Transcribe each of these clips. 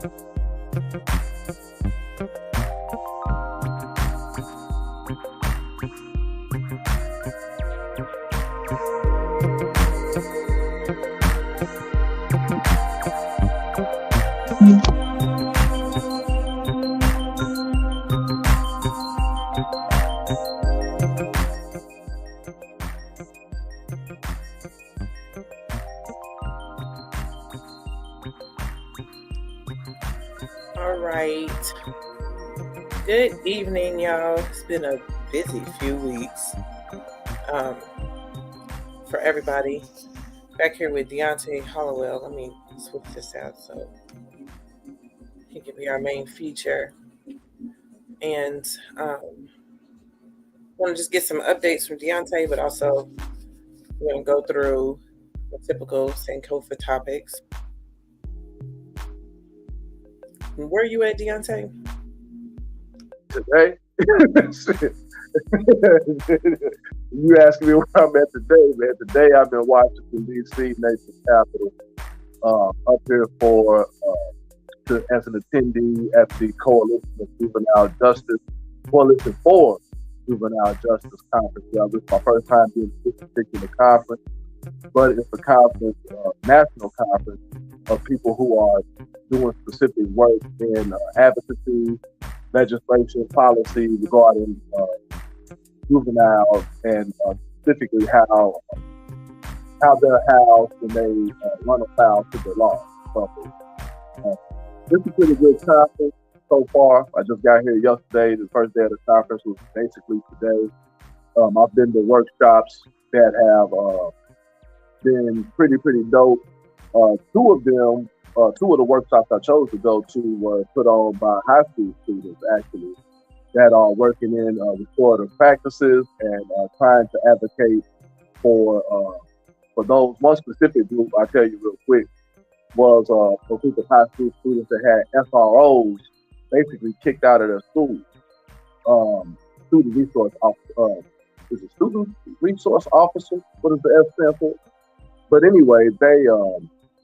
All right. Good evening, y'all. It's been a busy few weeks for everybody. Back here with Deontay Hollowell. Let me switch this out so he can be our main feature. And want to just get some updates from Deontay, but also we're going to go through the typical Sankofa topics. Where are you at, Deontay? Today? You asking me where I'm at today, man. Today I've been Washington, D.C., Nation's capital, up here as an attendee at the Coalition of Juvenile Justice, Coalition for Juvenile Justice Conference. This is my first time being at this particular conference, but it's a conference, national conference of people who are doing specific work in advocacy, legislation, policy regarding juveniles, and specifically how they're housed when they run afoul to the law. So, this is a pretty good conference so far. I just got here yesterday. The first day of the conference was basically today. I've been to workshops that have been pretty dope. Two of the workshops I chose to go to were put on by high school students, actually, that are working in restorative practices and trying to advocate for those. One specific group, I'll tell you real quick, was a group of high school students that had SROs basically kicked out of their school. Student resource officer. Is it student resource officer? What does the S stand for? But anyway,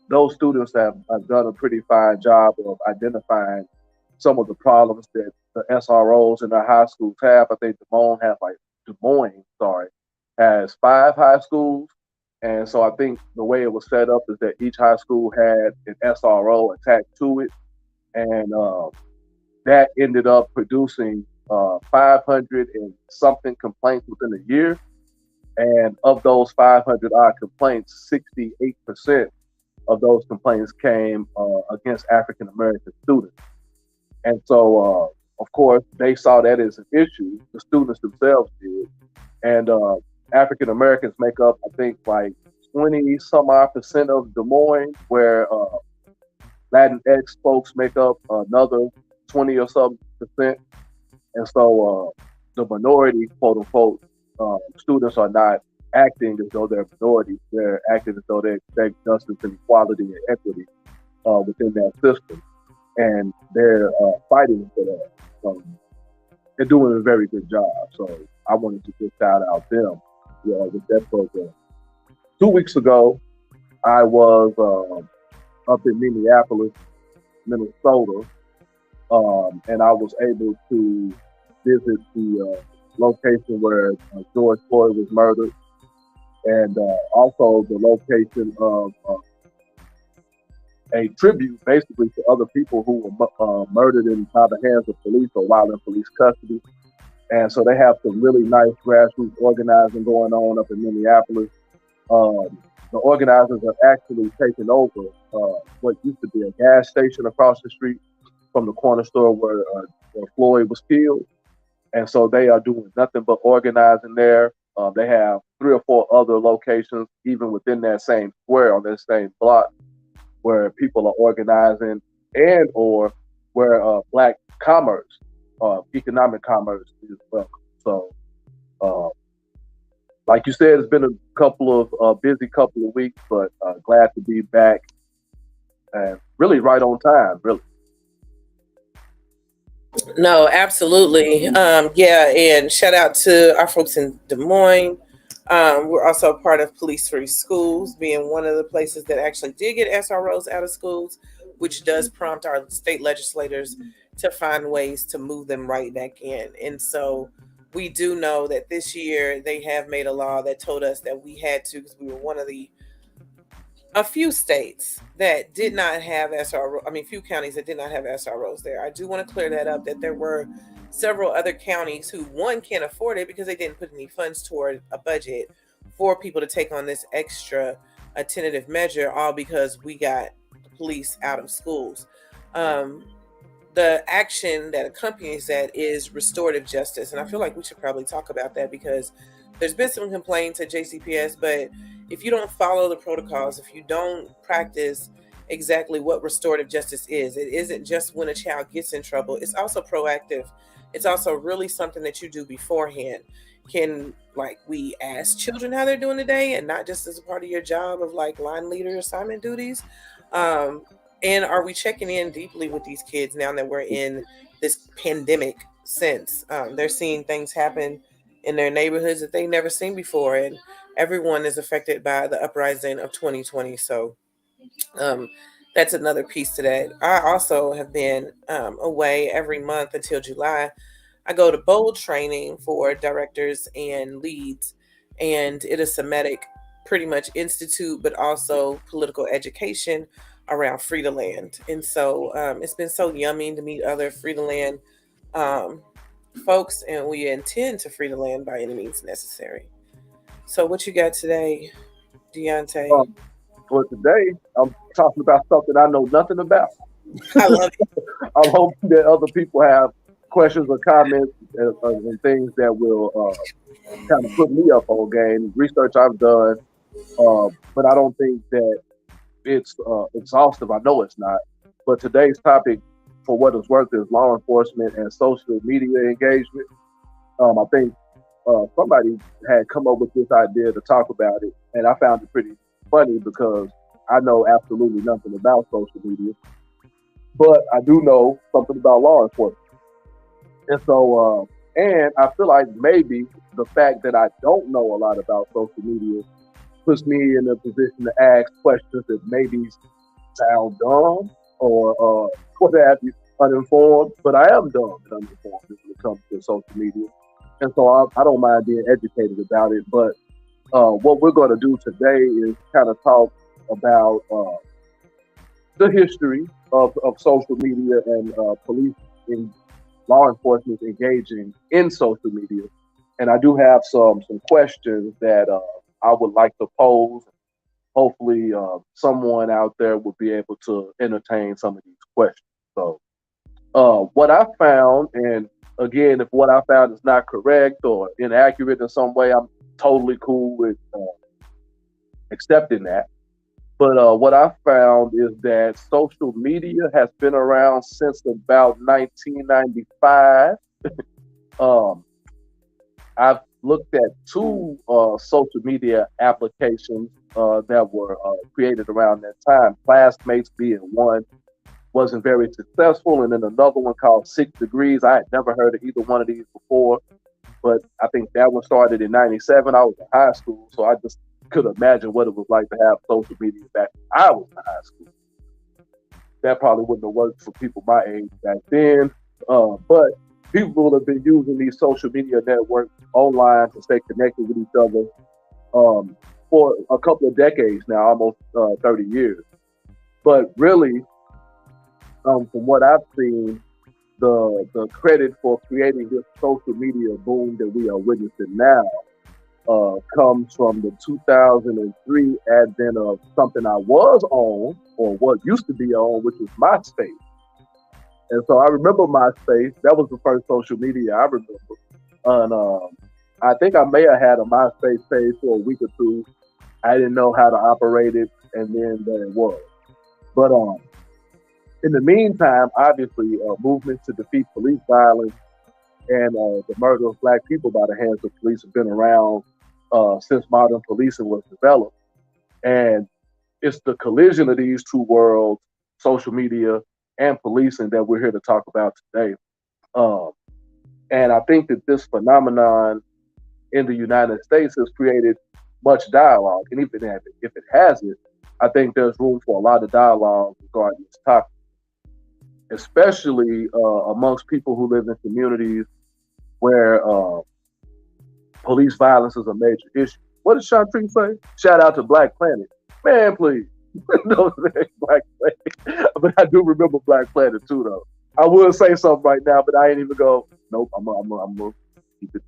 those students have done a pretty fine job of identifying some of the problems that the SROs in their high schools have. I think Des Moines has 5 high schools. And so I think the way it was set up is that each high school had an SRO attached to it. And that ended up producing 500 and something complaints within a year. And of those 500 odd complaints, 68% of those complaints came against African American students. And so, of course, they saw that as an issue. The students themselves did. And African Americans make up, I think, like 20-some-odd% of Des Moines, where Latinx folks make up another 20 or some percent. And so the minority, quote unquote, students are not acting as though they're minorities. They're acting as though they expect justice and equality and equity within that system. And they're fighting for that. They're doing a very good job. So I wanted to just shout out them with that program. 2 weeks ago, I was up in Minneapolis, Minnesota, and I was able to visit the location where George Floyd was murdered, and also the location of a tribute basically to other people who were murdered by the hands of police or while in police custody. And so they have some really nice grassroots organizing going on up in Minneapolis. The organizers are actually taking over what used to be a gas station across the street from the corner store where Floyd was killed. And so they are doing nothing but organizing there. They have 3 or 4 other locations, even within that same square on that same block, where people are organizing and or where Black commerce, economic commerce is welcome. So, like you said, it's been a busy couple of weeks, but glad to be back and really right on time, really. No, absolutely. And shout out to our folks in Des Moines. We're also a part of Police Free Schools, being one of the places that actually did get SROs out of schools. which does prompt our state legislators to find ways to move them right back in. And so we do know that this year they have made a law that told us that we had to, because we were one of the a few states that did not have SRO. I mean, few counties that did not have SROs there. I do want to clear that up. That there were several other counties who one can't afford it because they didn't put any funds toward a budget for people to take on this extra a tentative measure, all because we got the police out of schools. Um, the action that accompanies that is restorative justice. And I feel like we should probably talk about that because there's been some complaints at JCPS, but if you don't follow the protocols, if you don't practice exactly what restorative justice is, it isn't just when a child gets in trouble, it's also proactive. It's also really something that you do beforehand. Can like we ask children how they're doing today and not just as a part of your job of like line leader assignment duties? Um, and are we checking in deeply with these kids now that we're in this pandemic sense? They're seeing things happen in their neighborhoods that they've never seen before, and everyone is affected by the uprising of 2020. So um, that's another piece to that. I also have been away every month until July. I go to bold training for directors and leads, and it is Semitic, pretty much institute, but also political education around Free to Land. And so it's been so yummy to meet other Free to Land um, folks, and we intend to free the land by any means necessary. So, what you got today, Deontay? Um, for today, I'm talking about something I know nothing about. I love it. I'm hoping that other people have questions or comments and things that will kind of put me up on game. Research I've done, but I don't think that it's exhaustive. I know it's not. But today's topic, for what it's worth, is law enforcement and social media engagement. I think somebody had come up with this idea to talk about it, and I found it pretty funny because I know absolutely nothing about social media, but I do know something about law enforcement. And so, and I feel like maybe the fact that I don't know a lot about social media puts me in a position to ask questions that maybe sound dumb or what have you, uninformed, but I am dumb and uninformed when it comes to social media. And so I don't mind being educated about it. But what we're going to do today is kind of talk about the history of social media and police and law enforcement engaging in social media. And I do have some questions that I would like to pose. Hopefully, someone out there will be able to entertain some of these questions. So, what I found, and again, if what I found is not correct or inaccurate in some way, I'm totally cool with accepting that. But what I found is that social media has been around since about 1995. Um, I've looked at two social media applications that were created around that time. Classmates being one, wasn't very successful, and then another one called 6 Degrees. I had never heard of either one of these before, but I think that one started in '97. I was in high school, so I just could imagine what it was like to have social media back when I was in high school. That probably wouldn't have worked for people my age back then, but people have been using these social media networks online to stay connected with each other for a couple of decades now, almost 30 years. But really, from what I've seen, the credit for creating this social media boom that we are witnessing now comes from the 2003 advent of something I was on, or what used to be on, which was MySpace. And so I remember MySpace. That was the first social media I remember. And I think I may have had a MySpace page for a week or two. I didn't know how to operate it, and then there it was. But in the meantime, obviously, movements to defeat police violence and the murder of black people by the hands of police have been around since modern policing was developed. And it's the collision of these two worlds, social media and policing, that we're here to talk about today. Um, and I think that this phenomenon in the United States has created much dialogue. And even if it hasn't, I think there's room for a lot of dialogue regarding this topic, especially amongst people who live in communities where police violence is a major issue. What did Chantrine say? Shout out to Black Planet. Man, please. No, Black Planet. But I do remember Black Planet too, though. I would say something right now, but I ain't even go. Nope, I'm gonna keep it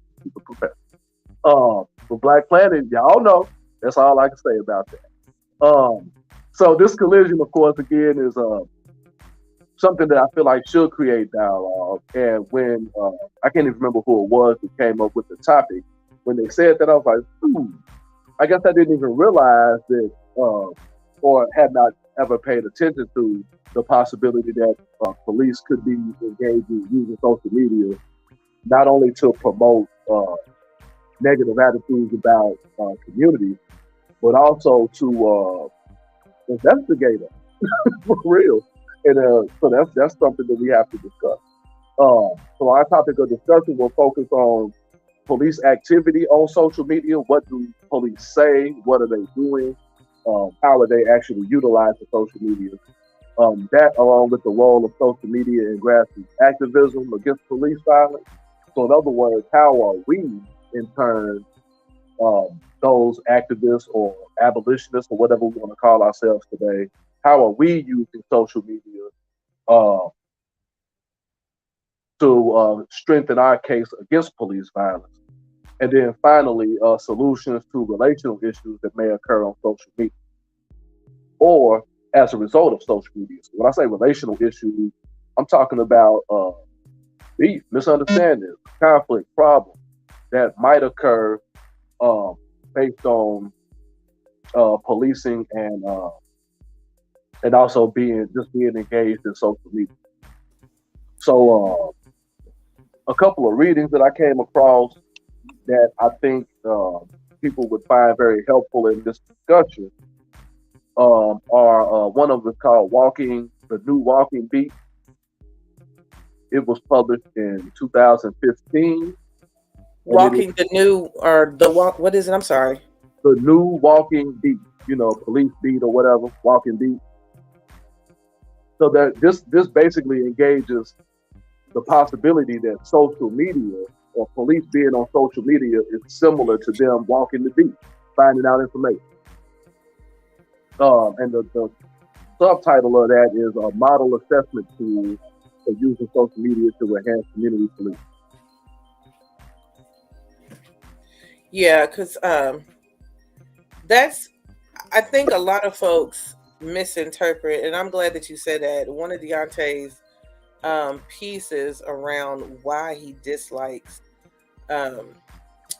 professional. For Black Planet, y'all know. That's all I can say about that. So this collision, of course, again, is something that I feel like should create dialogue. And when I can't even remember who it was that came up with the topic, when they said that, I was like, I guess I didn't even realize that, or had not ever paid attention to the possibility that police could be engaged in using social media not only to promote negative attitudes about communities, but also to investigate them for real. And so that's something that we have to discuss. So our topic of discussion will focus on police activity on social media. What do police say? What are they doing? How are they actually utilizing social media? That, along with the role of social media in grassroots activism against police violence. So, in other words, how are we, in turn, those activists or abolitionists or whatever we want to call ourselves today, how are we using social media uh, to strengthen our case against police violence? And then finally, solutions to relational issues that may occur on social media or as a result of social media. So when I say relational issues, I'm talking about beef, misunderstandings, conflict, problems that might occur based on policing and also being engaged in social media. So a couple of readings that I came across that I think people would find very helpful in this discussion are one of them called The New Walking Beat. It was published in 2015. Walking the new or the walk. What is it? I'm sorry. The New Walking Beat, police beat or whatever, walking beat. So that this basically engages the possibility that social media or police being on social media is similar to them walking the beat, finding out information. And the subtitle of that is a model assessment tool for using social media to enhance community policing. Yeah, because that's, I think a lot of folks misinterpret, and I'm glad that you said that. One of Deontay's pieces around why he dislikes um,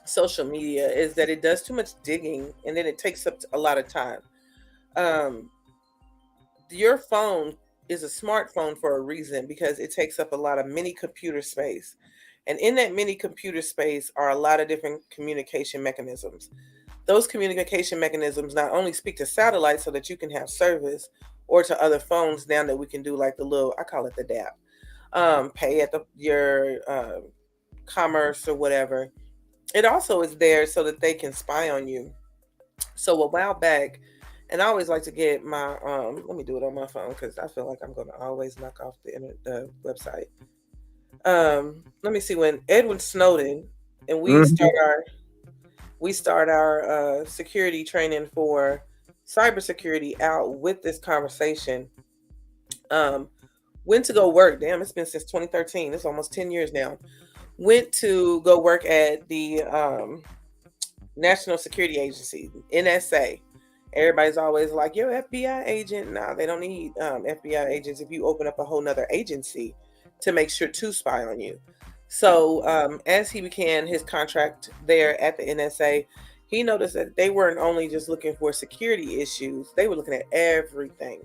social media is that it does too much digging and then it takes up a lot of time. Um, your phone is a smartphone for a reason because it takes up a lot of mini computer space. And in that mini computer space are a lot of different communication mechanisms. Those communication mechanisms not only speak to satellites so that you can have service or to other phones now that we can do like the little, I call it the DAP, pay at your commerce or whatever. It also is there so that they can spy on you. So a while back, and I always like to get my let me do it on my phone because I feel like I'm gonna always knock off the website. Let me see, when Edward Snowden and we start our security training for cybersecurity out with this conversation. Um, went to go work. Damn, it's been since 2013. It's almost 10 years now. Went to go work at the National Security Agency, NSA. Everybody's always like, yo, FBI agent. Nah, they don't need FBI agents if you open up a whole nother agency to make sure to spy on you. So as he began his contract there at the NSA, he noticed that they weren't only just looking for security issues, they were looking at everything.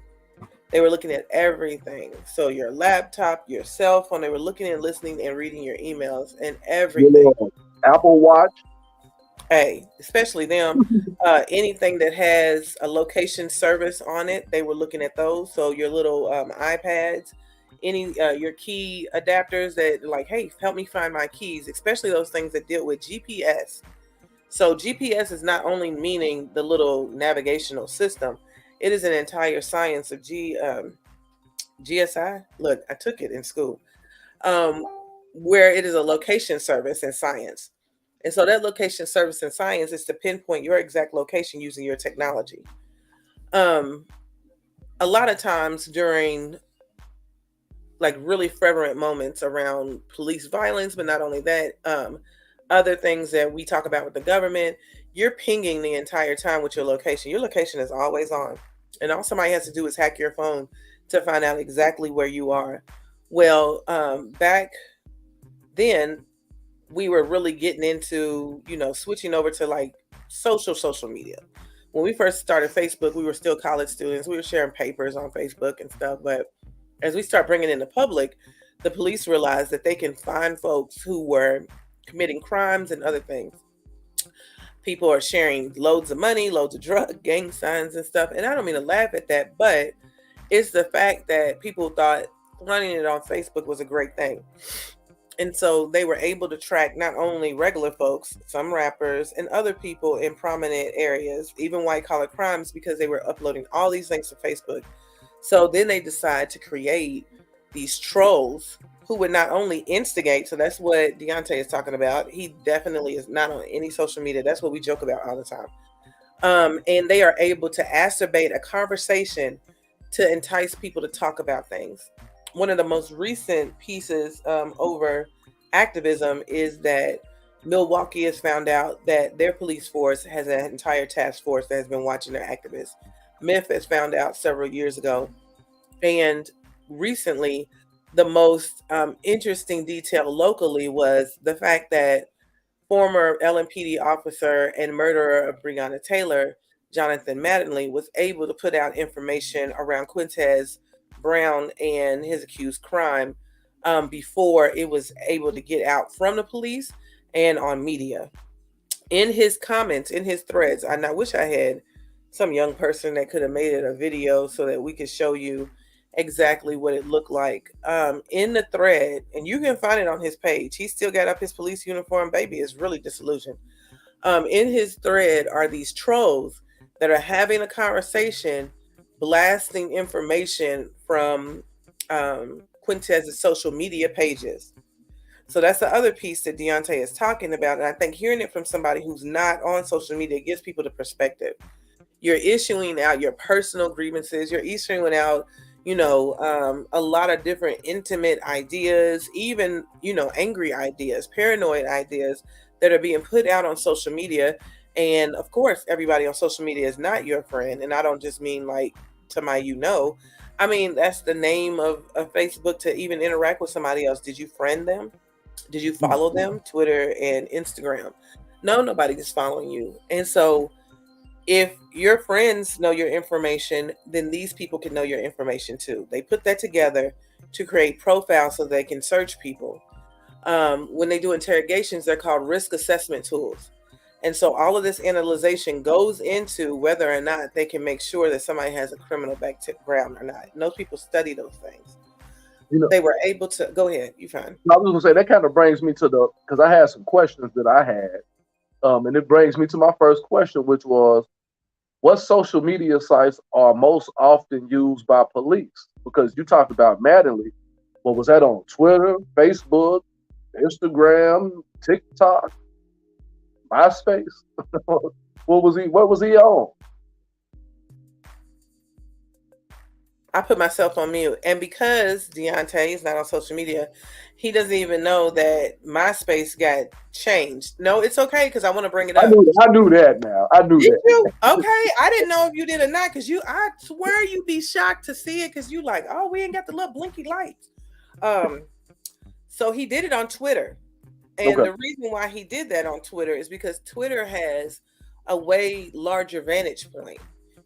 They were looking at everything. So your laptop, your cell phone, they were looking and listening and reading your emails and everything. Apple Watch. Hey, especially them. Anything that has a location service on it, they were looking at those. So your little iPads, any your key adapters that like, hey, help me find my keys, especially those things that deal with GPS. So GPS is not only meaning the little navigational system, It is an entire science of GSI. Look, I took it in school, um, where it is a location service in science. And so that location service in science is to pinpoint your exact location using your technology. Um, a lot of times during like really fervent moments around police violence, but not only that, other things that we talk about with the government, you're pinging the entire time with your location. Your location is always on. And all somebody has to do is hack your phone to find out exactly where you are. Well, back then, we were really getting into, switching over to like social media. When we first started Facebook, we were still college students. We were sharing papers on Facebook and stuff. But as we start bringing in the public, the police realized that they can find folks who were committing crimes and other things. People are sharing loads of money, loads of drug, gang signs and stuff. And I don't mean to laugh at that, but it's the fact that people thought running it on Facebook was a great thing. And so they were able to track not only regular folks, some rappers, and other people in prominent areas, even white collar crimes, because they were uploading all these things to Facebook. So then they decide to create these trolls who would not only instigate, so that's what Deontay is talking about. He definitely is not on any social media. That's what we joke about all the time. And they are able to acerbate a conversation to entice people to talk about things. One of the most recent pieces over activism is that Milwaukee has found out that their police force has an entire task force that has been watching their activists. Memphis found out several years ago. And recently, the most interesting detail locally was the fact that former LMPD officer and murderer of Breonna Taylor, Jonathan Mattingly, was able to put out information around Quintez Brown and his accused crime before it was able to get out from the police and on media. In his comments, in his threads, and I wish I had some young person that could have made it a video so that we could show you exactly what it looked like. In the thread, and you can find it on his page. He still got up his police uniform. Baby is really disillusioned. In his thread are these trolls that are having a conversation, blasting information from Quintez's social media pages. So that's the other piece that Deontay is talking about. And I think hearing it from somebody who's not on social media gives people the perspective. You're issuing out your personal grievances. You're issuing out, a lot of different intimate ideas, even, angry ideas, paranoid ideas that are being put out on social media. And of course, everybody on social media is not your friend. And I don't just mean like to my, I mean, that's the name of Facebook to even interact with somebody else. Did you friend them? Did you follow them? Twitter and Instagram. No, nobody's following you. And so if your friends know your information, then these people can know your information too. They put that together to create profiles so they can search people. When they do interrogations, they're called risk assessment tools. And so all of this analyzation goes into whether or not they can make sure that somebody has a criminal background or not. And those people study those things. They were able to go ahead. You fine. I was gonna say that kind of brings me to because I had some questions that I had, and it brings me to my first question, which was, what social media sites are most often used by police? Because you talked about Mattingly. What was that on? Twitter, Facebook, Instagram, TikTok, MySpace? What was he on? I put myself on mute. And because Deontay is not on social media, he doesn't even know that MySpace got changed. No, it's okay because I want to bring it up. I knew that now. I knew did that. You? Okay. I didn't know if you did or not because I swear you'd be shocked to see it because you like, oh, we ain't got the little blinky lights. So he did it on Twitter. And the reason why he did that on Twitter is because Twitter has a way larger vantage point.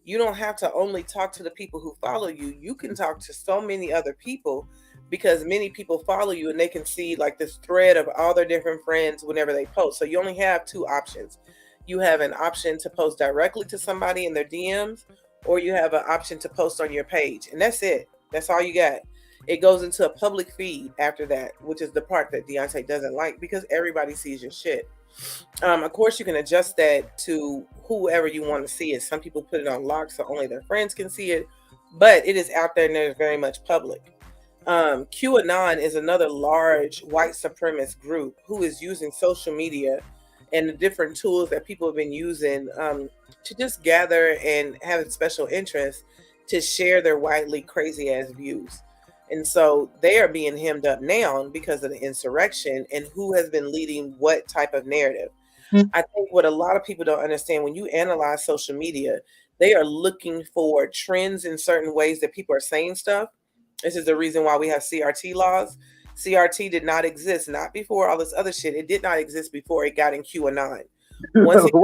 You don't have to only talk to the people who follow you. You can talk to so many other people because many people follow you and they can see like this thread of all their different friends whenever they post. So you only have two options. You have an option to post directly to somebody in their DMs, or you have an option to post on your page. And that's it. That's all you got. It goes into a public feed after that, which is the part that Deontay doesn't like because everybody sees your shit. Of course, you can adjust that to whoever you want to see it. Some people put it on lock so only their friends can see it, but it is out there and it's very much public. QAnon is another large white supremacist group who is using social media and the different tools that people have been using to just gather and have a special interest to share their widely crazy ass views. And so they are being hemmed up now because of the insurrection and who has been leading what type of narrative. I think what a lot of people don't understand when you analyze social media, they are looking for trends in certain ways that people are saying stuff. This is the reason why we have CRT laws. CRT did not exist, not before all this other shit. It did not exist before it got in QAnon. Once it got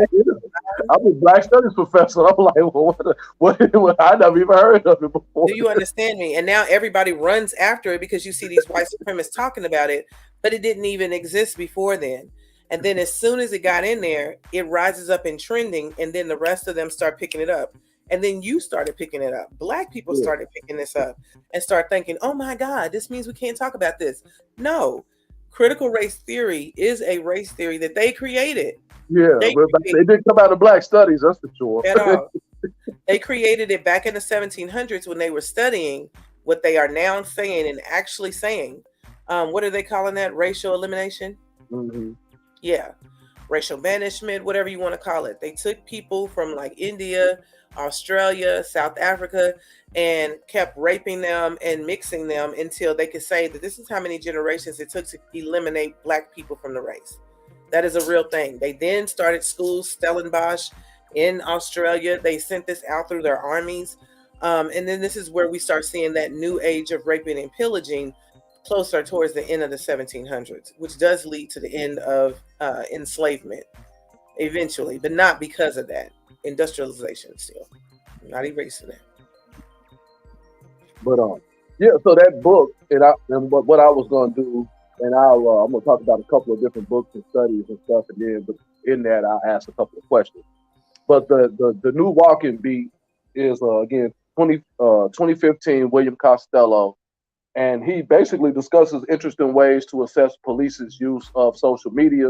I'm a Black Studies professor. I'm like, well, what? I never even heard of it before. Do you understand me? And now everybody runs after it because you see these white supremacists talking about it, but it didn't even exist before then. And then as soon as it got in there, it rises up in trending, and then the rest of them start picking it up. And then you started picking it up. Black people Yeah. started picking this up and start thinking, oh my God, this means we can't talk about this. No, critical race theory is a race theory that they created. Yeah, They but they didn't come out of Black Studies, that's for sure. at all. They created it back in the 1700s when they were studying what they are now saying and actually saying. What are they calling that? Racial elimination? Mm-hmm. Yeah. Racial banishment, whatever you want to call it. They took people from like India, Australia, South Africa, and kept raping them and mixing them until they could say that this is how many generations it took to eliminate black people from the race. That is a real thing. They then started schools, Stellenbosch in Australia. They sent this out through their armies. And then this is where we start seeing that new age of raping and pillaging closer towards the end of the 1700s, which does lead to the end of enslavement eventually, but not because of that. Industrialization still. I'm not erasing that. But yeah. So that book, and what I was going to do, and I'm going to talk about a couple of different books and studies and stuff, and then but in that I'll ask a couple of questions. But the new Walking Beat is again 2015 William Costello, and he basically discusses interesting ways to assess police's use of social media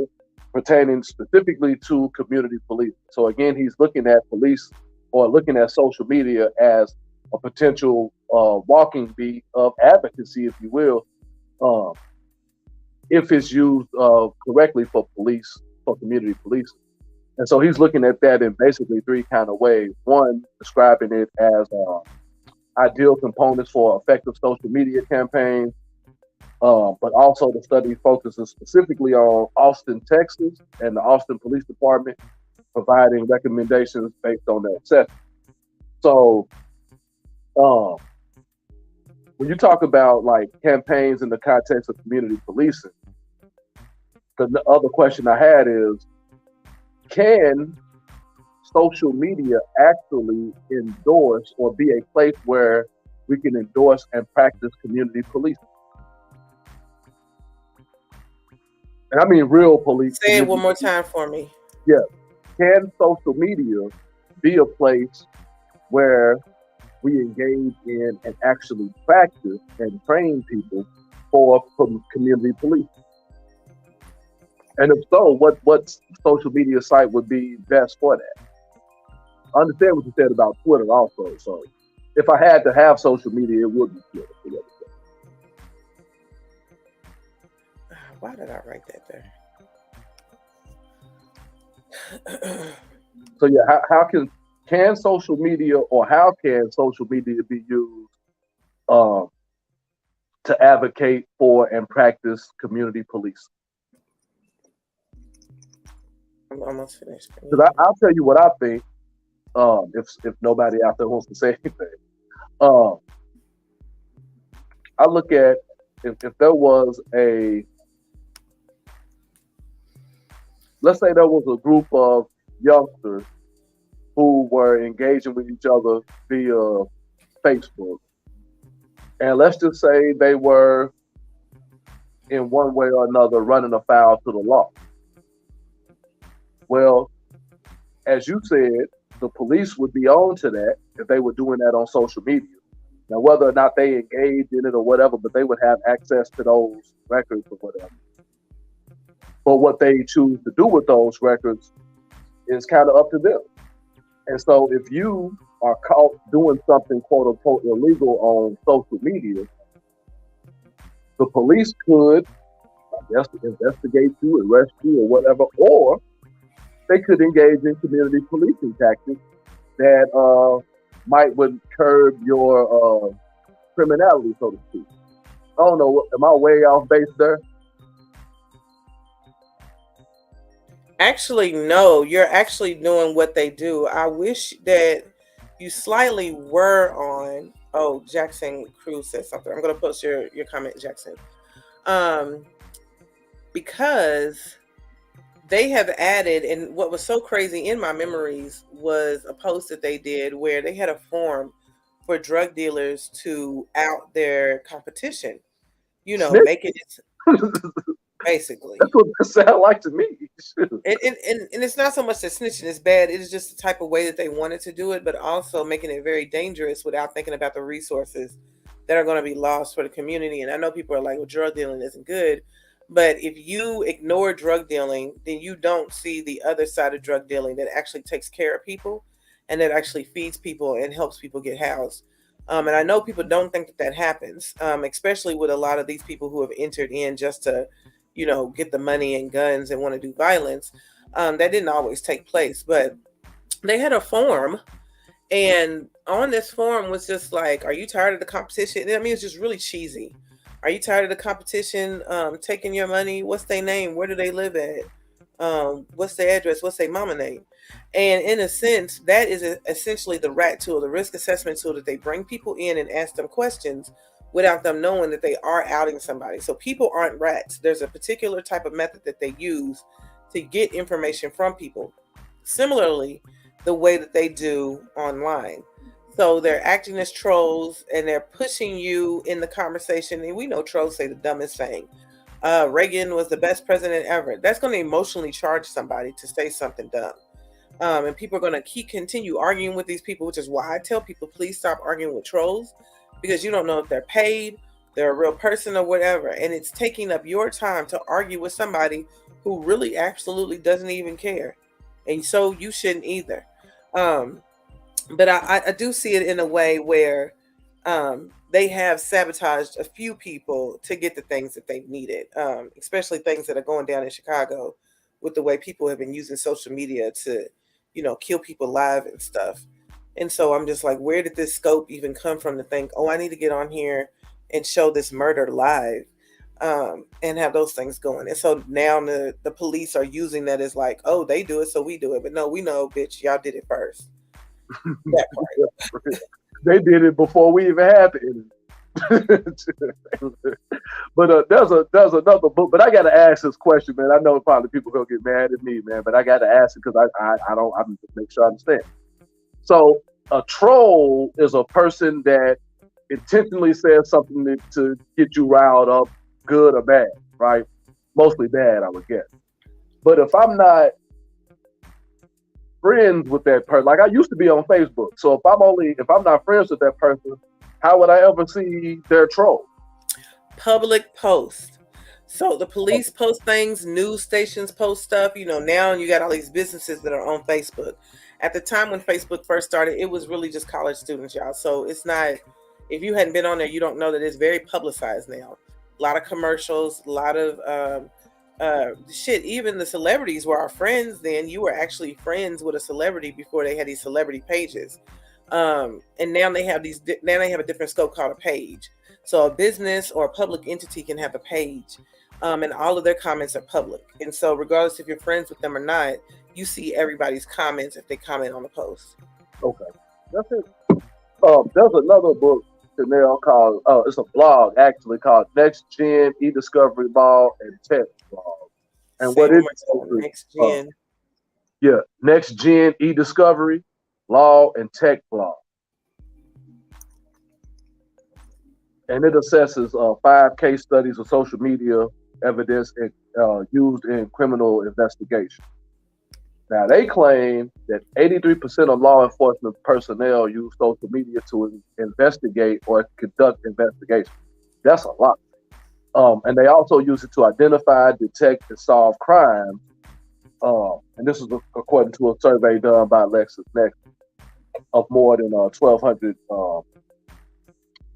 pertaining specifically to community police. So again, he's looking at police or looking at social media as a potential walking beat of advocacy, if you will, if it's used correctly for community policing. And so he's looking at that in basically three kind of ways. One, describing it as ideal components for effective social media campaigns, but also the study focuses specifically on Austin, Texas, and the Austin Police Department, providing recommendations based on their assessment. So, when you talk about like campaigns in the context of community policing, the other question I had is, can social media actually endorse or be a place where we can endorse and practice community policing? And I mean real police. Say it one more time for me. Yeah. Can social media be a place where we engage in and actually practice and train people for community policing? And if so, what social media site would be best for that? I understand what you said about Twitter also. So if I had to have social media, it would be Twitter. Why did I write that there? So yeah, how can social media, or how can social media be used to advocate for and practice community policing? I'm almost finished. Because I'll tell you what I think. If nobody out there wants to say anything, I look at if there was let's say there was a group of youngsters who were engaging with each other via Facebook, and let's just say they were in one way or another running afoul to the law. Well, as you said, the police would be on to that if they were doing that on social media. Now, whether or not they engage in it or whatever, but they would have access to those records or whatever. But what they choose to do with those records is kind of up to them. And so if you are caught doing something quote unquote illegal on social media, the police could, I guess, investigate you, arrest you, or whatever, or they could engage in community policing tactics that might would curb your criminality, so to speak. I don't know. Am I way off base there? Actually, no, you're actually doing what they do. I wish that you slightly were on. Oh, Jackson Cruz said something. I'm going to post your comment, Jackson. Um, because they have added, and what was so crazy in my memories was a post that they did where they had a form for drug dealers to out their competition, Snitch. make it basically. That's what it sounds like to me. And it's not so much that snitching is bad, it is just the type of way that they wanted to do it, but also making it very dangerous without thinking about the resources that are going to be lost for the community. And I know people are like, well, drug dealing isn't good. But if you ignore drug dealing, then you don't see the other side of drug dealing that actually takes care of people and that actually feeds people and helps people get housed. And I know people don't think that that happens, especially with a lot of these people who have entered in just to, get the money and guns and want to do violence. That didn't always take place, but they had a form, and on this form was just like, are you tired of the competition? I mean, it's just really cheesy. Are you tired of the competition taking your money? What's their name? Where do they live at? What's their address? What's their mama name? And in a sense, that is essentially the RAT tool, the risk assessment tool, that they bring people in and ask them questions without them knowing that they are outing somebody. So people aren't rats. There's a particular type of method that they use to get information from people. Similarly, the way that they do online. So they're acting as trolls and they're pushing you in the conversation. And we know trolls say the dumbest thing. Reagan was the best president ever. That's going to emotionally charge somebody to say something dumb. And people are going to continue arguing with these people, which is why I tell people, please stop arguing with trolls, because you don't know if they're paid, they're a real person or whatever. And it's taking up your time to argue with somebody who really absolutely doesn't even care. And so you shouldn't either. But I do see it in a way where they have sabotaged a few people to get the things that they've needed, especially things that are going down in Chicago with the way people have been using social media to, kill people live and stuff. And so I'm just like, where did this scope even come from to think, oh, I need to get on here and show this murder live, and have those things going. And so now the police are using that as like, oh, they do it, so we do it. But no, we know, bitch, y'all did it first. That part. They did it before we even had the internet. But there's another book. But I got to ask this question, man. I know probably people gonna get mad at me, man. But I got to ask it because I'm make sure I understand. So a troll is a person that intentionally says something to get you riled up, good or bad, right? Mostly bad, I would guess. But if I'm not friends with that person, like I used to be on Facebook, so if I'm not friends with that person, how would I ever see their troll? Public post. So the police post things, news stations post stuff. Now you got all these businesses that are on Facebook. At the time when Facebook first started, it was really just college students, y'all. So it's not, if you hadn't been on there, you don't know that it's very publicized now. A lot of commercials, a lot of shit. Even the celebrities were our friends then. You were actually friends with a celebrity before they had these celebrity pages. And now they have a different scope called a page. So a business or a public entity can have a page, and all of their comments are public. And so regardless if you're friends with them or not, you see everybody's comments if they comment on the post. Okay, that's it. There's another book, Chanel, called it's a blog actually called Next Gen E-Discovery Law and Tech Blog. And what it is Next Gen. Next Gen E-Discovery Law and Tech Blog. And it assesses 5 case studies of social media evidence used in criminal investigation. Now, they claim that 83% of law enforcement personnel use social media to investigate or conduct investigations. That's a lot. And they also use it to identify, detect, and solve crime. And this is according to a survey done by LexisNexis of more than 1,200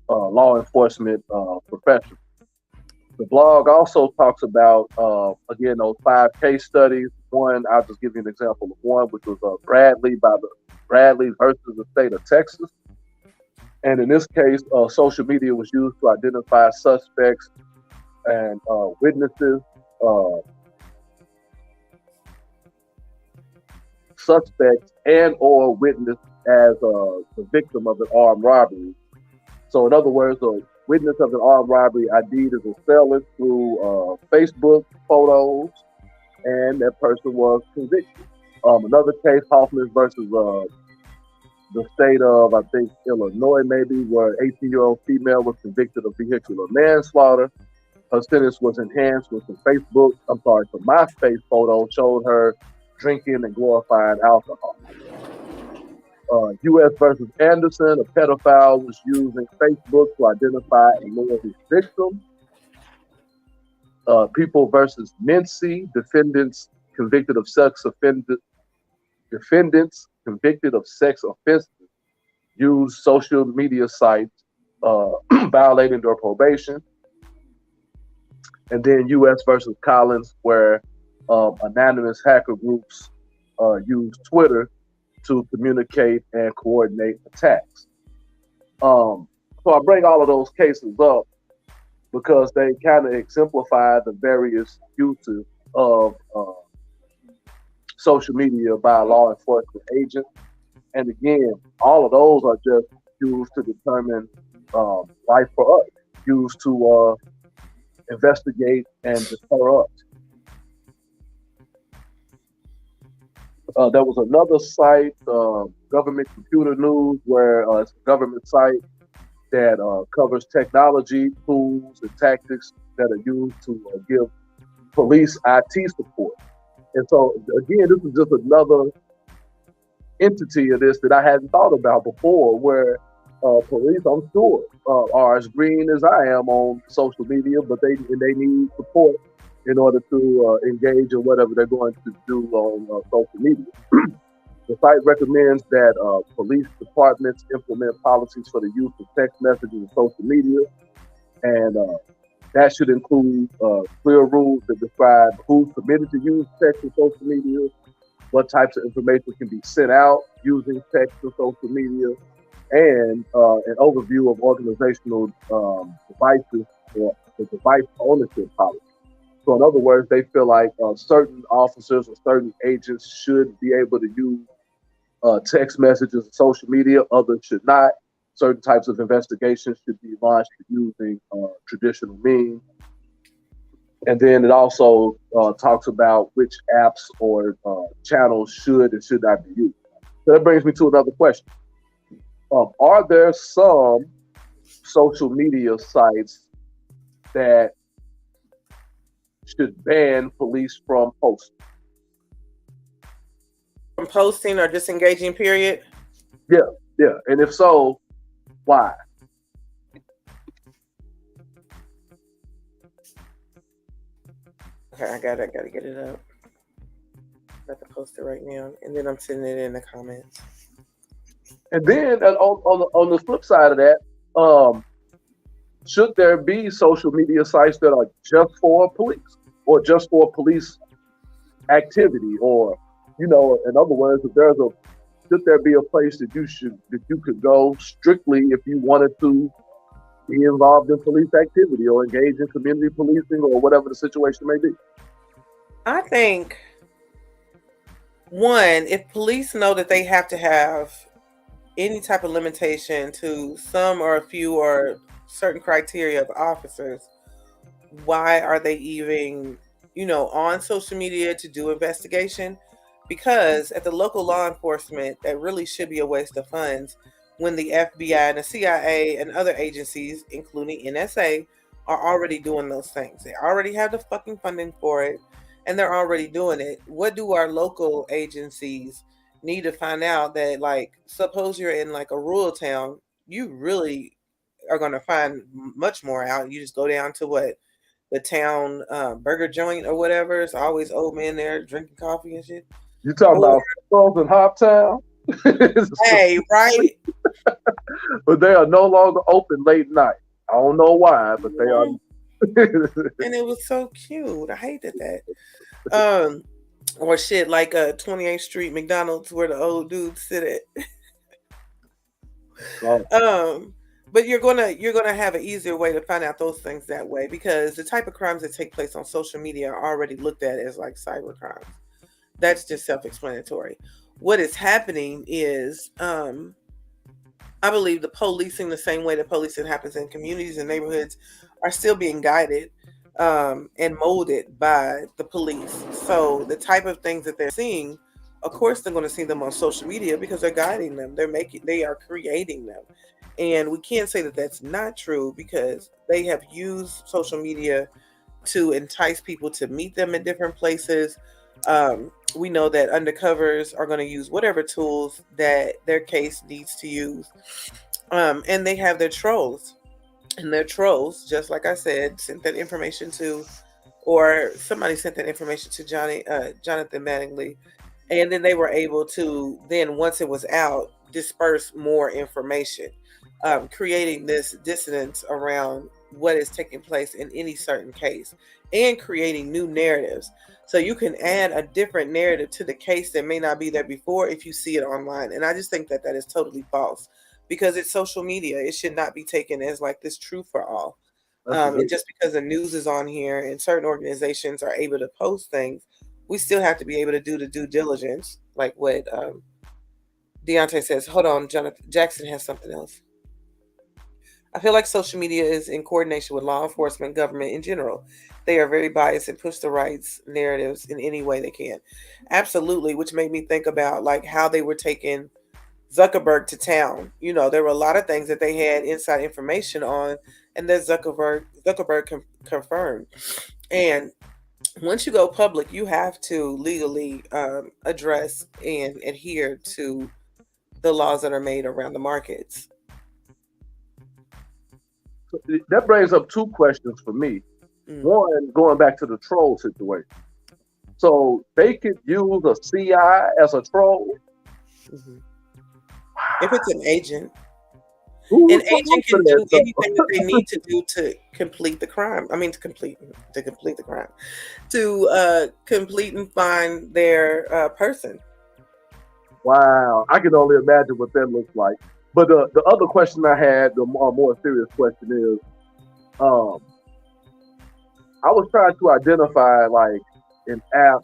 law enforcement professionals. The blog also talks about, again, those five case studies. One, I'll just give you an example of one, which was Bradley versus the state of Texas. And in this case, social media was used to identify suspects and witnesses, uh, suspects and or witness as the victim of an armed robbery. So, in other words, a witness of an armed robbery ID'd as a felon through Facebook photos, and that person was convicted. Another case, Hoffman versus the state of, I think, Illinois, maybe, where an 18-year-old female was convicted of vehicular manslaughter. Her sentence was enhanced with some MySpace photos showed her drinking and glorifying alcohol. U.S. versus Anderson, a pedophile was using Facebook to identify and lure his victim. People versus Mincy, defendants convicted of sex offenses use social media sites violating their probation. And then U.S. versus Collins, where anonymous hacker groups use Twitter to communicate and coordinate attacks. So I bring all of those cases up because they kind of exemplify the various uses of social media by law enforcement agents. And again, all of those are just used to determine life for us, used to investigate and deter us. There was another site, Government Computer News, where it's a government site that covers technology, tools, and tactics that are used to give police IT support. And so, again, this is just another entity of this that I hadn't thought about before, where police, I'm sure, are as green as I am on social media, but they need support in order to engage in whatever they're going to do on social media. The site recommends that police departments implement policies for the use of text messages and social media, and that should include clear rules that describe who's permitted to use text and social media, what types of information can be sent out using text and social media, and an overview of organizational devices or the device ownership policy. So, in other words, they feel like certain officers or certain agents should be able to use text messages and social media, others should not. Certain types of investigations should be launched using traditional means. And then it also talks about which apps or channels should and should not be used. So that brings me to another question. Are there some social media sites that should ban police from posting? From posting or disengaging, period? Yeah, yeah. And if so, why? Okay, I gotta get it up. I have to post it right now, and then I'm sending it in the comments. And then on the flip side of that, um, should there be social media sites that are just for police or just for police activity, or in other words, if there's a should there be a place that you could go strictly if you wanted to be involved in police activity or engage in community policing or whatever the situation may be? I think one, if police know that they have to have any type of limitation to some or a few or certain criteria of officers, why are they even, on social media to do investigation? Because at the local law enforcement, that really should be a waste of funds when the FBI and the CIA and other agencies, including NSA, are already doing those things. They already have the fucking funding for it and they're already doing it. What do our local agencies need to find out that, like, suppose you're in like a rural town, you really are going to find much more out. You just go down to what? the town burger joint or whatever. It's always old men there drinking coffee and shit. You talking Or about Frozen Hoptown? hey, right? But they are no longer open late night. I don't know why, but they are. Mhm. And it was so cute. I hated that. Um, or shit like 28th Street McDonald's where the old dudes sit at. Oh, Um, but you're gonna have an easier way to find out those things that way because the type of crimes that take place on social media are already looked at as like cyber crimes. That's just self-explanatory. What is happening is I believe the policing, the same way that policing happens in communities and neighborhoods, are still being guided and molded by the police. So the type of things that they're seeing, of course, they're going to see them on social media because they're guiding them. They are creating them, and we can't say that that's not true because they have used social media to entice people to meet them in different places. We know that undercovers are going to use whatever tools that their case needs to use. And they have their trolls. And their trolls, just like I said, sent that information to, or somebody sent that information to Jonathan Mattingly, and then they were able to then once it was out disperse more information, creating this dissonance around what is taking place in any certain case, and creating new narratives. So you can add a different narrative to the case that may not be there before if you see it online. And I just think that that is totally false because it's social media. It should not be taken as like this true for all. that's a And good. just because the news is on here and certain organizations are able to post things, we still have to be able to do the due diligence, like what Deontay says. Hold on, Jonathan Jackson has something else. I feel like social media is in coordination with law enforcement, government in general. They are very biased and push the rights narratives in any way they can. Absolutely, which made me think about like how they were taking Zuckerberg to town. You know, there were a lot of things that they had inside information on, and that Zuckerberg confirmed. And once you go public, you have to legally address and adhere to the laws that are made around the markets. That brings up two questions for me. Mm, One, going back to the troll situation. So they could use a CI as a troll. mhm. If it's an agent, Who an would fall agent for can that do though? anything that they need to do to complete the crime. I mean, to complete the crime, to complete and find their person. Wow, I can only imagine what that looks like. But the other question I had, the more serious question is, um, I was trying to identify like an app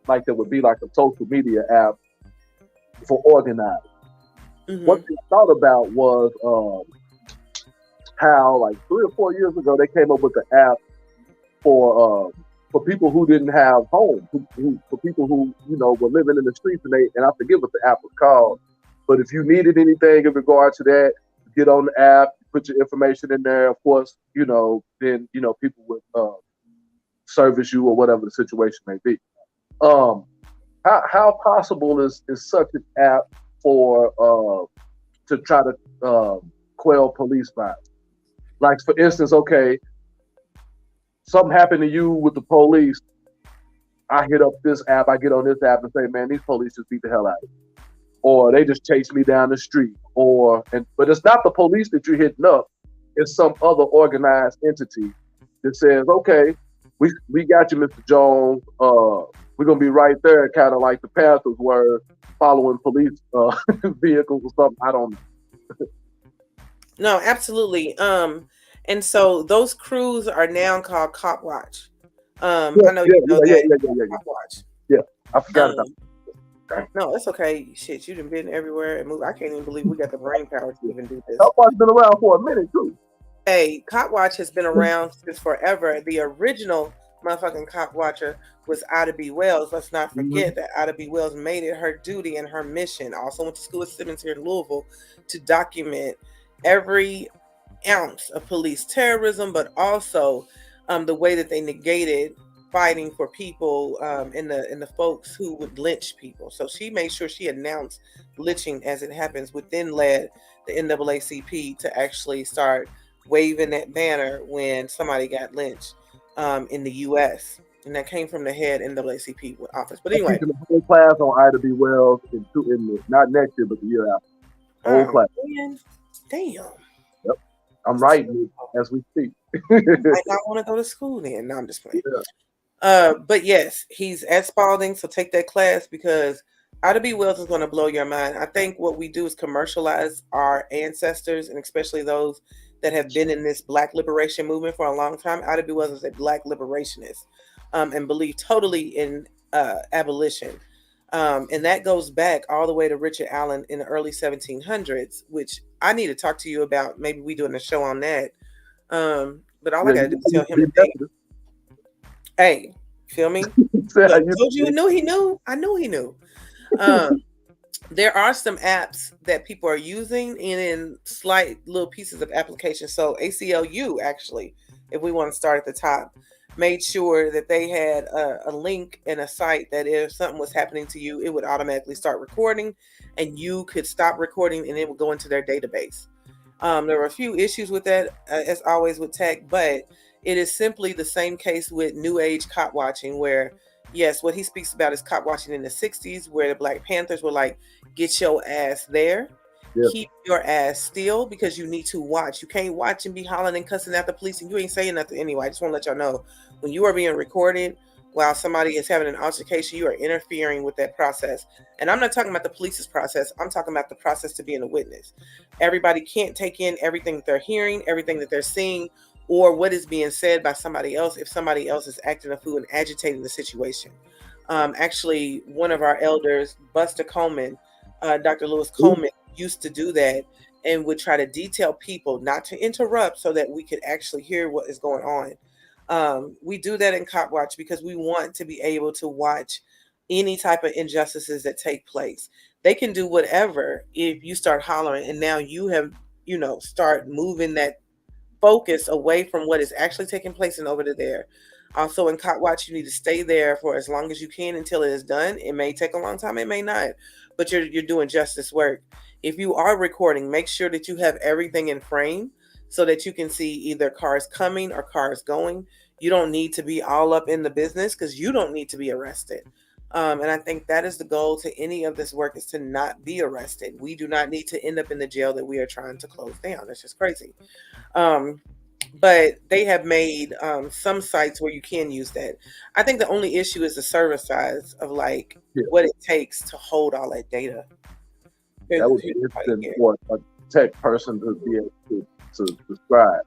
like that would be like a social media app for organized. What Hmm. they thought about was how like 3 or 4 years ago they came up with an app for people who didn't have homes, for people who were living in the streets, and I forget what the app was called. But if you needed anything in regard to that, get on the app, put your information in there. Of course, then people would service you or whatever the situation may be. Um, how possible is such an app for to try to quell police violence? Like for instance, okay, something happened to you with the police. I hit up this app, I get on this app and say, man, these police just beat the hell out of me. Or they just chase me down the street. But it's not the police that you're hitting up. It's some other organized entity that says, okay, we got you, Mr. Jones. We're gonna be right there, kind of like the Panthers were following police vehicles or something. I don't know. No, absolutely. And so those crews are now called Cop Watch. Yeah, I know yeah, you know yeah, yeah, that yeah, yeah, yeah, Cop Watch. yeah. Yeah, I forgot about Um, that. no, it's okay. Shit, you done been everywhere and moved. I can't even believe we got the brain power to Yeah. even do this. Helpbody's been around for a minute too. Hey, Cop Watch has been around since forever. The original motherfucking Cop Watcher was Ida B. Wells. Let's not Mm-hmm. forget that Ida B. Wells made it her duty and her mission. Also went to school at Simmons here in Louisville to document every ounce of police terrorism, but also the way that they negated fighting for people and the folks who would lynch people. So she made sure she announced lynching as it happens, which then led the NAACP to actually start waving that banner when somebody got lynched in the U.S. And that came from the head NAACP office. But I'm anyway, teaching the whole class on Ida B. Wells not next year, but the year after. Whole oh class. man, damn. Yep. I'm writing it as we speak. Might not want to go to school then. No, I'm just playing. Yeah. But yes, he's at Spalding, so take that class because Ida B. Wells is going to blow your mind. I think what we do is commercialize our ancestors, and especially those that have been in this Black liberation movement for a long time. Ida B. Wells is a Black liberationist and believed totally in abolition. And that goes back all the way to Richard Allen in the early 1700s, which I need to talk to you about. Maybe we doing a show on that. But all I Yeah, got to you do is know, tell you him be the date. Methodist. Hey, feel me? Said, Look, told you he knew. He knew. I knew he knew. Um, there are some apps that people are using and in slight little pieces of application. So ACLU actually, if we want to start at the top, made sure that they had a link and a site that if something was happening to you, it would automatically start recording, and you could stop recording, and it would go into their database. There were a few issues with that, as always with tech, but it is simply the same case with New Age cop watching, where, yes, what he speaks about is cop watching in the 60s, where the Black Panthers were like, get your ass there. Yeah. Keep your ass still because you need to watch. You can't watch and be hollering and cussing at the police and you ain't saying nothing anyway. I just want to let y'all know when you are being recorded while somebody is having an altercation, you are interfering with that process. And I'm not talking about the police's process. I'm talking about the process to being a witness. Everybody can't take in everything that they're hearing, everything that they're seeing, or what is being said by somebody else if somebody else is acting a fool and agitating the situation. Actually, one of our elders, Buster Coleman, Dr. Lewis Coleman, used to do that and would try to detail people, not to interrupt, so that we could actually hear what is going on. We do that in Cop Watch because we want to be able to watch any type of injustices that take place. They can do whatever if you start hollering, and now you have, start moving that focus away from what is actually taking place and over to there. Also, in Cop Watch, you need to stay there for as long as you can until it is done. It may take a long time, it may not, but you're doing justice work. If you are recording, make sure that you have everything in frame so that you can see either cars coming or cars going. You don't need to be all up in the business because you don't need to be arrested. And I think that is the goal to any of this work, is to not be arrested. We do not need to end up in the jail that we are trying to close down. That's just crazy. But they have made some sites where you can use that. I think the only issue is the server size of what it takes to hold all that data. That would be interesting for a tech person to be able to describe.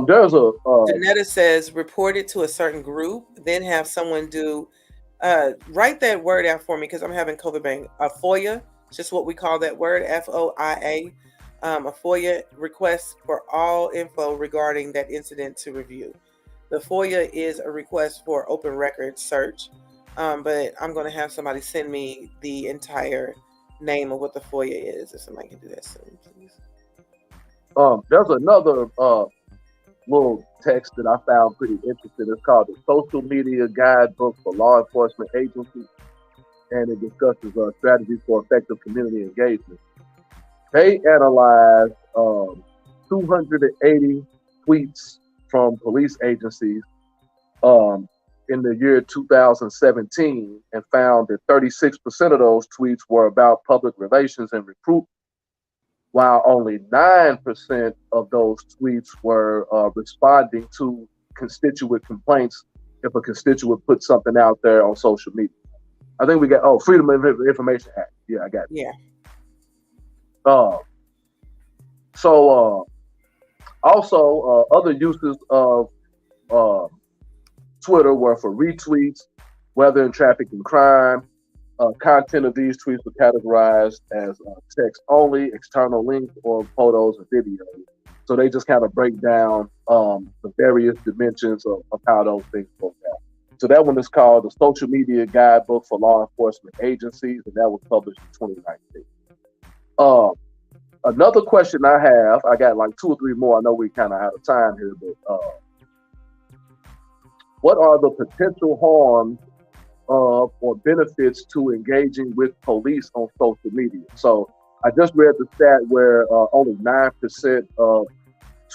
There's a Janetta says report it to a certain group, then have someone do write that word out for me because I'm having COVID bang. A FOIA, just what we call that word, FOIA. A FOIA request for all info regarding that incident to review. The FOIA is a request for open record search, but I'm going to have somebody send me the entire name of what the FOIA is. If somebody can do that soon, please. There's another little text that I found pretty interesting. It's called the Social Media Guidebook for Law Enforcement Agencies, and it discusses strategies for effective community engagement. They analyzed 280 tweets from police agencies in the year 2017 and found that 36% of those tweets were about public relations and recruitment, while only 9% of those tweets were responding to constituent complaints if a constituent put something out there on social media. I think we got, Freedom of Information Act. Yeah, I got it. Yeah. Also, other uses of Twitter were for retweets, weather and traffic and crime. Content of these tweets were categorized as text only, external links, or photos or videos. So they just kind of break down the various dimensions of how those things work out. So that one is called the Social Media Guidebook for Law Enforcement Agencies, and that was published in 2019. Another question I have, I got like 2 or 3 more. I know we kind of out of time here, but what are the potential harms or benefits to engaging with police on social media? So I just read the stat where only 9% of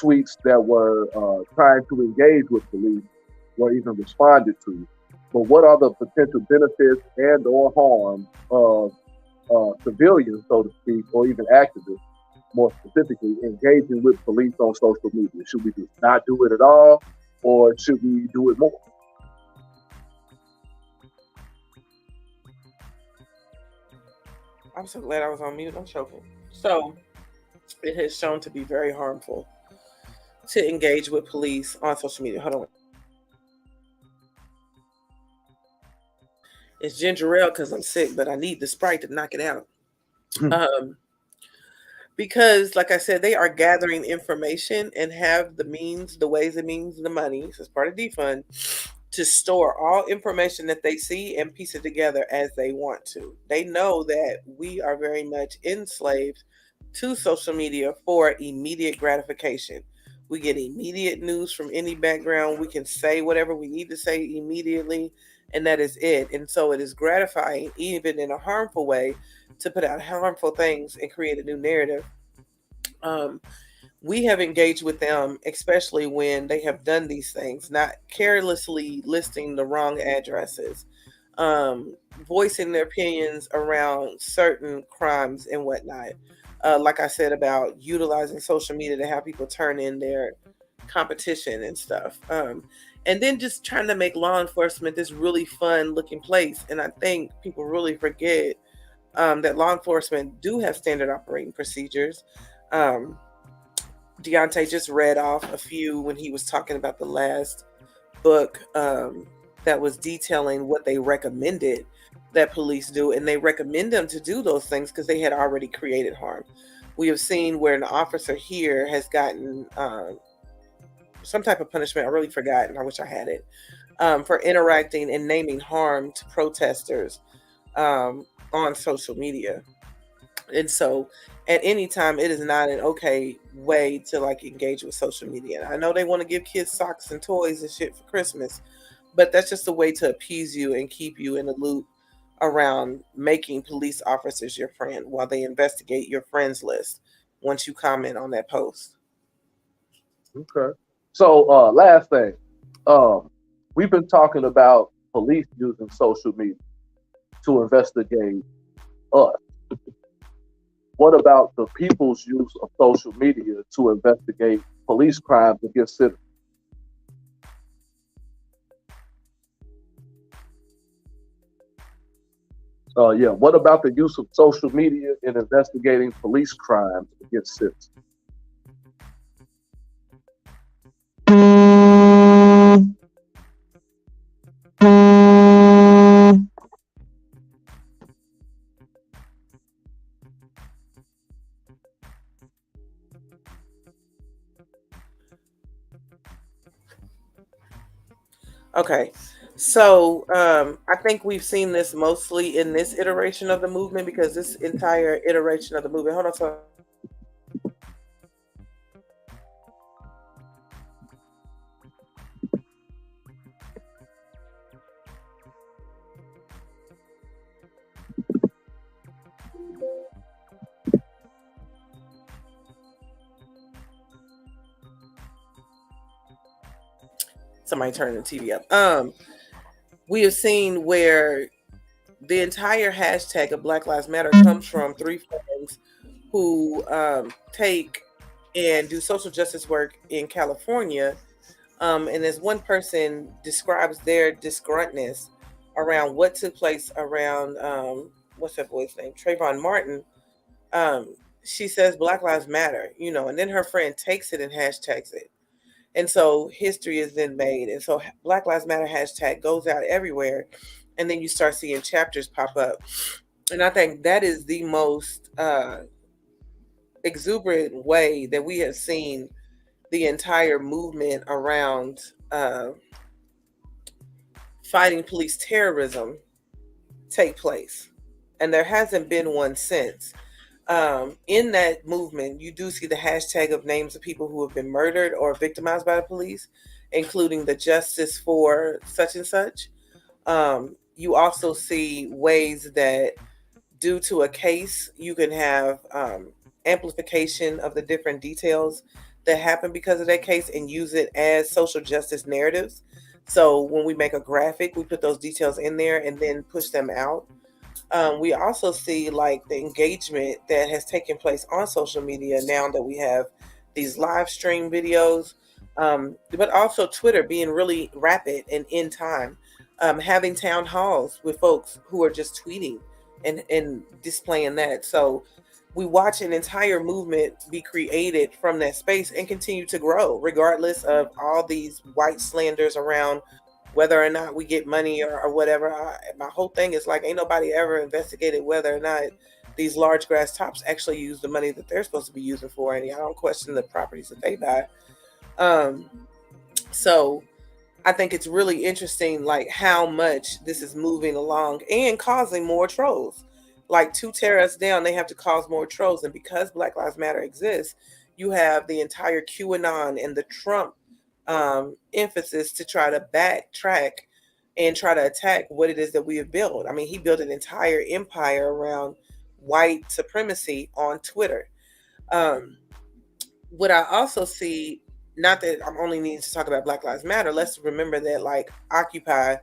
tweets that were trying to engage with police were even responded to. But what are the potential benefits and or harms of civilians, so to speak, or even activists, more specifically, engaging with police on social media? Should we just not do it at all, or should we do it more? I'm so glad I was on mute. I'm choking. So it has shown to be very harmful to engage with police on social media. Hold on. It's ginger ale because I'm sick, but I need the Sprite to knock it out. Um, because, like I said, they are gathering information and have the means, the ways and means, the money, so it's part of defund, to store all information that they see and piece it together as they want to. They know that we are very much enslaved to social media for immediate gratification. We get immediate news from any background. We can say whatever we need to say immediately, and that is it. And so it is gratifying, even in a harmful way, to put out harmful things and create a new narrative. Um, we have engaged with them, especially when they have done these things, not carelessly listing the wrong addresses, voicing their opinions around certain crimes and whatnot. Like I said, about utilizing social media to have people turn in their competition and stuff. And then just trying to make law enforcement this really fun looking place. And I think people really forget that law enforcement do have standard operating procedures. Um, Deontay just read off a few when he was talking about the last book that was detailing what they recommended that police do, and they recommend them to do those things because they had already created harm. We have seen where an officer here has gotten some type of punishment. I really forgot, and I wish I had it, for interacting and naming harm to protesters on social media. And so at any time, it is not an okay way to like engage with social media. I know they want to give kids socks and toys and shit for Christmas, but that's just a way to appease you and keep you in the loop around making police officers your friend while they investigate your friends list once you comment on that post. Okay. So, last thing, um, we've been talking about police using social media to investigate us. What about the people's use of social media to investigate police crimes against citizens? Yeah. What about the use of social media in investigating police crimes against citizens? Okay. So I think we've seen this mostly in this iteration of the movement because this entire iteration of the movement. Hold on, so somebody turn the TV up. We have seen where the entire hashtag of Black Lives Matter comes from three friends who take and do social justice work in California. And as one person describes their disgruntledness around what took place around, what's that boy's name? Trayvon Martin. She says Black Lives Matter, and then her friend takes it and hashtags it. And so history is then made. And so Black Lives Matter hashtag goes out everywhere. And then you start seeing chapters pop up. And I think that is the most exuberant way that we have seen the entire movement around fighting police terrorism take place. And there hasn't been one since. In that movement, you do see the hashtag of names of people who have been murdered or victimized by the police, including the justice for such and such. You also see ways that, due to a case, you can have amplification of the different details that happened because of that case and use it as social justice narratives. So when we make a graphic, we put those details in there and then push them out. We also see like the engagement that has taken place on social media now that we have these live stream videos, but also Twitter being really rapid and in time, having town halls with folks who are just tweeting and displaying that. So we watch an entire movement be created from that space and continue to grow, regardless of all these white slanders around whether or not we get money or whatever. My whole thing is like, ain't nobody ever investigated whether or not these large grass tops actually use the money that they're supposed to be using for. And I don't question the properties that they buy. Um, so I think it's really interesting, like how much this is moving along and causing more trolls. Like to tear us down, they have to cause more trolls, and because Black Lives Matter exists, you have the entire QAnon and the Trump emphasis to try to backtrack and try to attack what it is that we have built. I mean, he built an entire empire around white supremacy on Twitter. Um, what I also see, not that I'm only needing to talk about Black Lives Matter, let's remember that like Occupy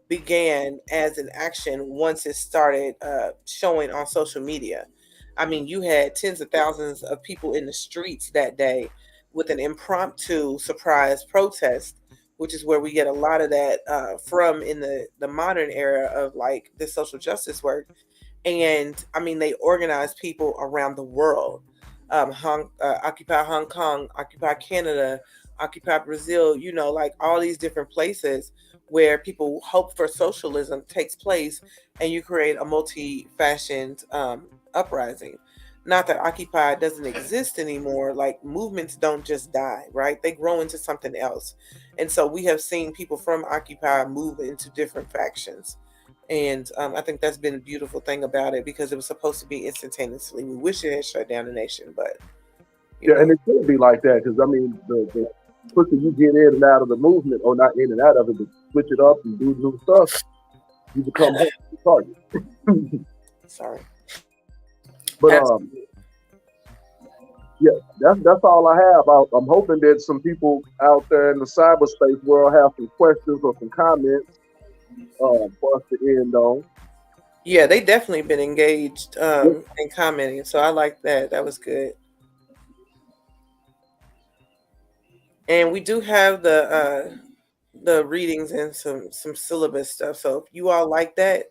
began as an action once it started showing on social media. I mean, you had tens of thousands of people in the streets that day with an impromptu surprise protest, which is where we get a lot of that from in the modern era of like the social justice work. And I mean, they organized people around the world. Occupy Hong Kong, Occupy Canada, Occupy Brazil, you know, like all these different places where people hope for socialism takes place, and you create a multi-fashioned uprising. Not that Occupy doesn't exist anymore, like movements don't just die, right? They grow into something else. And so we have seen people from Occupy move into different factions. And I think that's been a beautiful thing about it because it was supposed to be instantaneously. We wish it had shut down the nation, but you Yeah, and know, it could be like that because I mean, the quicker you get in and out of the movement, or not in and out of it, but switch it up and do new stuff, you become hard to target. sorry. But Absolutely. yeah, that's all I have. I'm hoping that some people out there in the cyberspace world have some questions or some comments for us to end on. Yeah, they definitely been engaged Yep. and commenting. So I like that. That was good. And we do have the readings and some syllabus stuff. So if you all like that,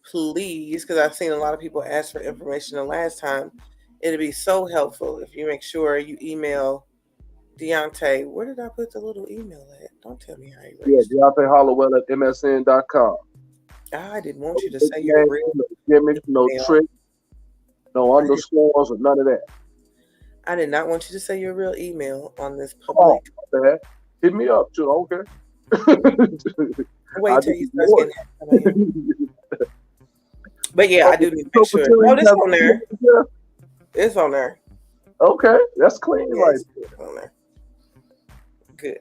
please, because I've seen a lot of people ask for information the last time. It'd be so helpful if you make sure you email Deontay. Where did I put the little email at? Don't tell me I Yeah, erased it. Deontay Hollowell at MSN.com. I didn't No want you to big say your names, real no gimmicks, no email. tricks, no I did. underscores, or none of that. I did not want you to say your real email on this Oh, public. my bad. Hit me up too. Okay. Wait I'll till give you you start more. getting happy. But yeah, I Okay. do need to make Sankofa sure. No, Series this has on a there. gimmicks there? It's on there. Okay, that's clean Yeah, right it's there. on there. Good.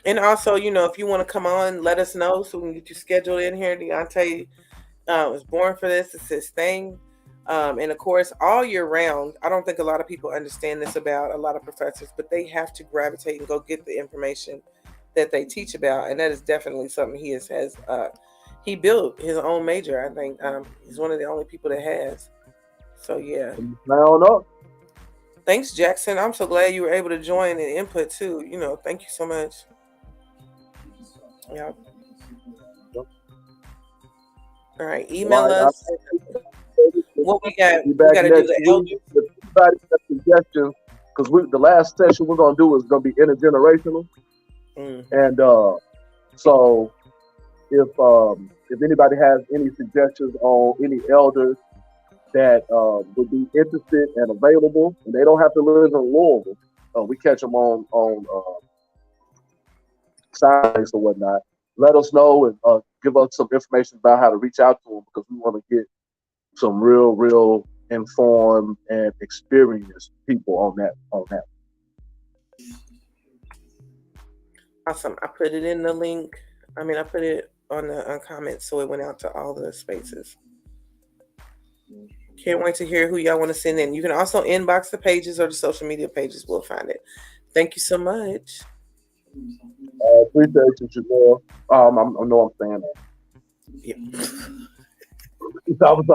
And also, you know, if you want to come on, let us know so we can get you scheduled in here. Deontay was born for this. It's his thing. And of course, all year round, I don't think a lot of people understand this about a lot of professors, but they have to gravitate and go get the information that they teach about. And that is definitely something he built his own major. I think he's one of the only people that has. So yeah. From now on up. Thanks, Jackson. I'm so glad you were able to join and input too. You know, thank you so much. Yeah. All right. All Email right, I us. What we got? be We back got to do next the week. elders. If anybody has suggestions, because the last session we're gonna do is gonna be intergenerational, Hmm. and so if anybody has any suggestions on any elders that would be interested and available, and they don't have to live in Louisville, we catch them on signs or whatnot. Let us know and give us some information about how to reach out to them because we want to get some real informed and experienced people on that. Awesome. I put it in the link. I mean, I put it on the comments so it went out to all the spaces. Can't wait to hear who y'all want to send in. You can also inbox the pages or the social media pages. We'll find it. Thank you so much. I appreciate you, Janelle. I know I'm saying that. Yeah. I was